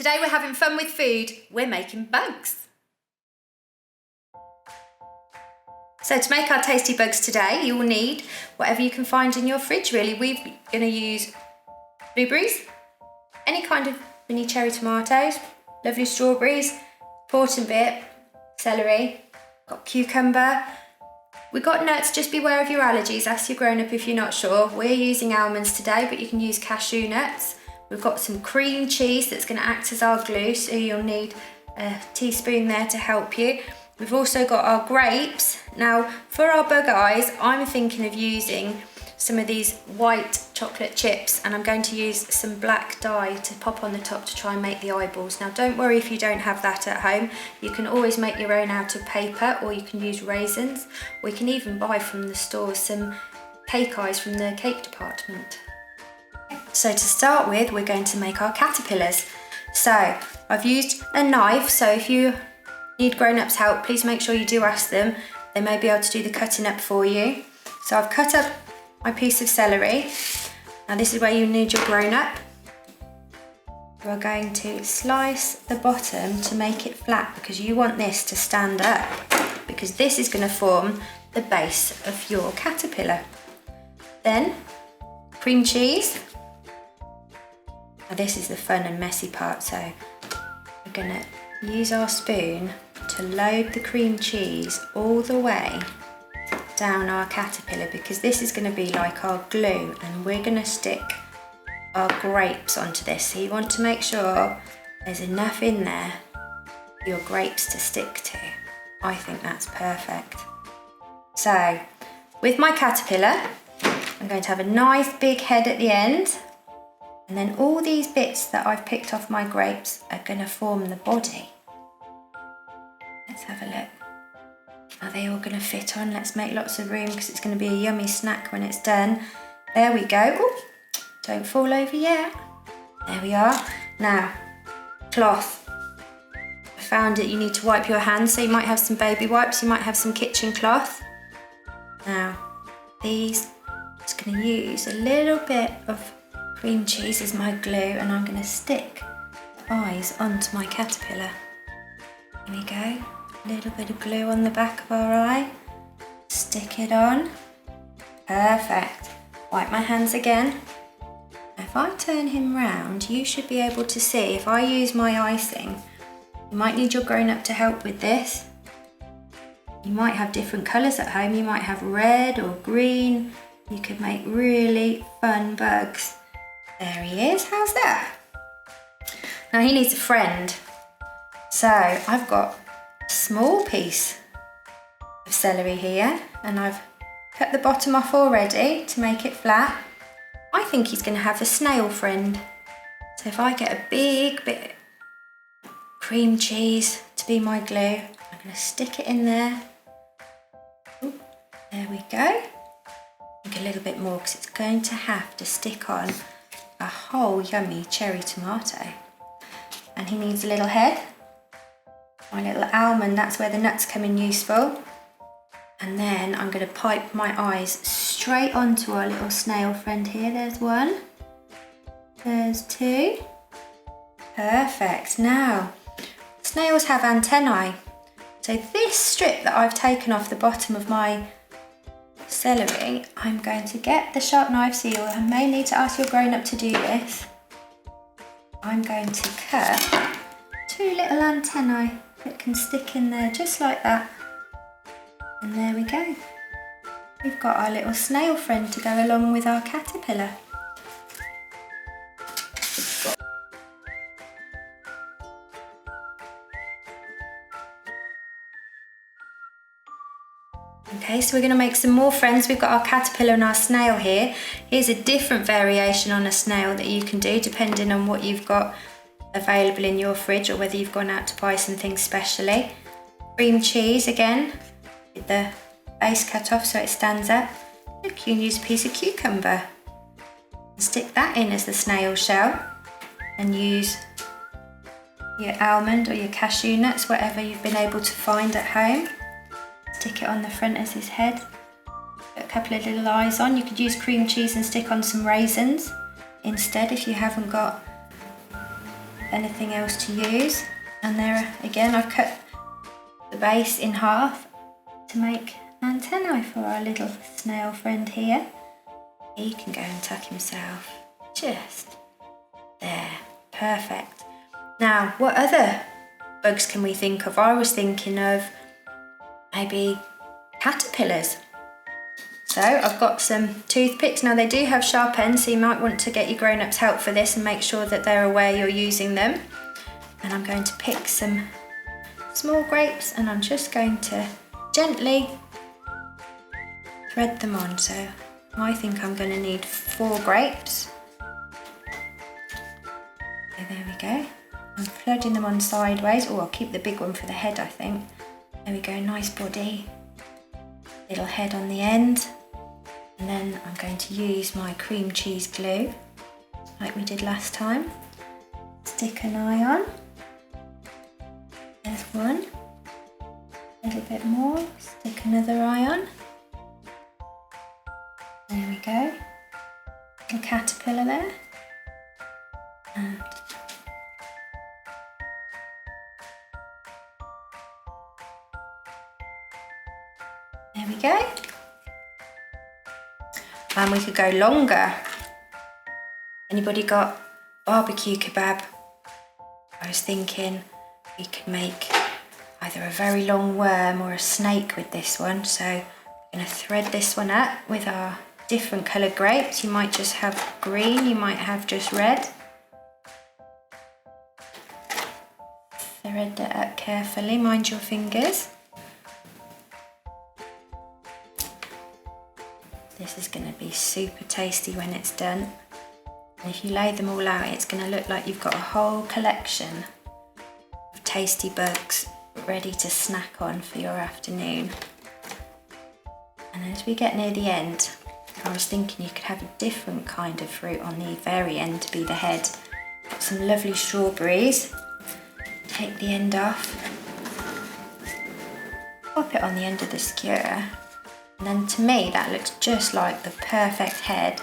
Today we're having fun with food. We're making bugs. So to make our tasty bugs today, you will need whatever you can find in your fridge really. We're going to use blueberries, any kind of mini cherry tomatoes, lovely strawberries, important bit, celery, got cucumber. We've got nuts, just beware of your allergies. Ask your grown-up if you're not sure. We're using almonds today, but you can use cashew nuts. We've got some cream cheese that's going to act as our glue, so you'll need a teaspoon there to help you. We've also got our grapes. Now, for our bug eyes, I'm thinking of using some of these white chocolate chips, and I'm going to use some black dye to pop on the top to try and make the eyeballs. Now, don't worry if you don't have that at home. You can always make your own out of paper, or you can use raisins, or you can even buy from the stores some cake eyes from the cake department. So to start with, we're going to make our caterpillars. So I've used a knife, so if you need grown-ups help, please make sure you do ask them. They may be able to do the cutting up for you. So I've cut up my piece of celery. Now this is where you need your grown-up. We're going to slice the bottom to make it flat, because you want this to stand up, because this is going to form the base of your caterpillar. Then cream cheese. Now this is the fun and messy part, so we're going to use our spoon to load the cream cheese all the way down our caterpillar, because this is going to be like our glue, and we're going to stick our grapes onto this. So you want to make sure there's enough in there for your grapes to stick to. I think that's perfect. So with my caterpillar, I'm going to have a nice big head at the end, and then all these bits that I've picked off my grapes are going to form the body. Let's have a look. Are they all going to fit on? Let's make lots of room, because it's going to be a yummy snack when it's done. There we go. Ooh, don't fall over yet. There we are. Now, cloth. I found that you need to wipe your hands, so you might have some baby wipes, you might have some kitchen cloth. Now, these, I'm just going to use a little bit of cream cheese as my glue, and I'm going to stick the eyes onto my caterpillar. Here we go. A little bit of glue on the back of our eye. Stick it on. Perfect. Wipe my hands again. If I turn him round, you should be able to see. If I use my icing, you might need your grown-up to help with this. You might have different colours at home. You might have red or green. You could make really fun bugs. There he is. How's that? Now he needs a friend. So I've got a small piece of celery here, and I've cut the bottom off already to make it flat. I think he's going to have a snail friend. So if I get a big bit of cream cheese to be my glue, I'm going to stick it in there. Ooh, there we go. I think a little bit more, because it's going to have to stick on a whole yummy cherry tomato. And he needs a little head. My little almond, that's where the nuts come in useful. And then I'm going to pipe my eyes straight onto our little snail friend here. There's one. There's two. Perfect. Now, snails have antennae. So this strip that I've taken off the bottom of my celery, I'm going to get the sharp knife, so you may need to ask your grown-up to do this. I'm going to cut two little antennae that can stick in there just like that. And there we go. We've got our little snail friend to go along with our caterpillar. Okay, so we're going to make some more friends. We've got our caterpillar and our snail here. Here's a different variation on a snail that you can do depending on what you've got available in your fridge, or whether you've gone out to buy some things specially. Cream cheese again, with the base cut off so it stands up. Look, you can use a piece of cucumber and stick that in as the snail shell, and use your almond or your cashew nuts, whatever you've been able to find at home. Stick it on the front as his head. Put a couple of little eyes on. You could use cream cheese and stick on some raisins instead if you haven't got anything else to use. And there again, I've cut the base in half to make antennae for our little snail friend here. He can go and tuck himself just there. Perfect. Now, what other bugs can we think of? I was thinking of maybe caterpillars. So I've got some toothpicks. Now they do have sharp ends, so you might want to get your grown-ups help for this and make sure that they're aware you're using them. And I'm going to pick some small grapes and I'm just going to gently thread them on. So I think I'm going to need 4 grapes. So there we go. I'm threading them on sideways. Oh, I'll keep the big one for the head, I think. There we go, nice body. Little head on the end. And then I'm going to use my cream cheese glue, like we did last time. Stick an eye on. There's one. A little bit more. Stick another eye on. There we go. Little caterpillar there. And there we go. And we could go longer. Anybody got barbecue kebab? I was thinking we could make either a very long worm or a snake with this one. So I'm going to thread this one up with our different coloured grapes. You might just have green, you might have just red. Thread that up carefully, mind your fingers. This is going to be super tasty when it's done. And if you lay them all out, it's going to look like you've got a whole collection of tasty bugs ready to snack on for your afternoon. And as we get near the end, I was thinking you could have a different kind of fruit on the very end to be the head. Got some lovely strawberries. Take the end off. Pop it on the end of the skewer. And then to me, that looks just like the perfect head.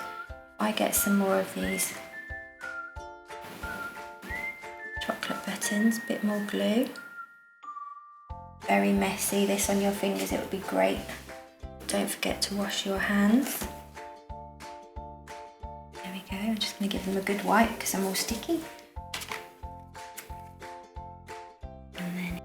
I get some more of these chocolate buttons, a bit more glue. Very messy, this on your fingers, it would be great. Don't forget to wash your hands. There we go, I'm just going to give them a good wipe because I'm all sticky. And then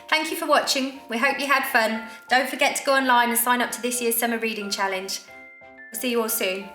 thank you for watching. We hope you had fun. Don't forget to go online and sign up to this year's Summer Reading Challenge. We'll see you all soon.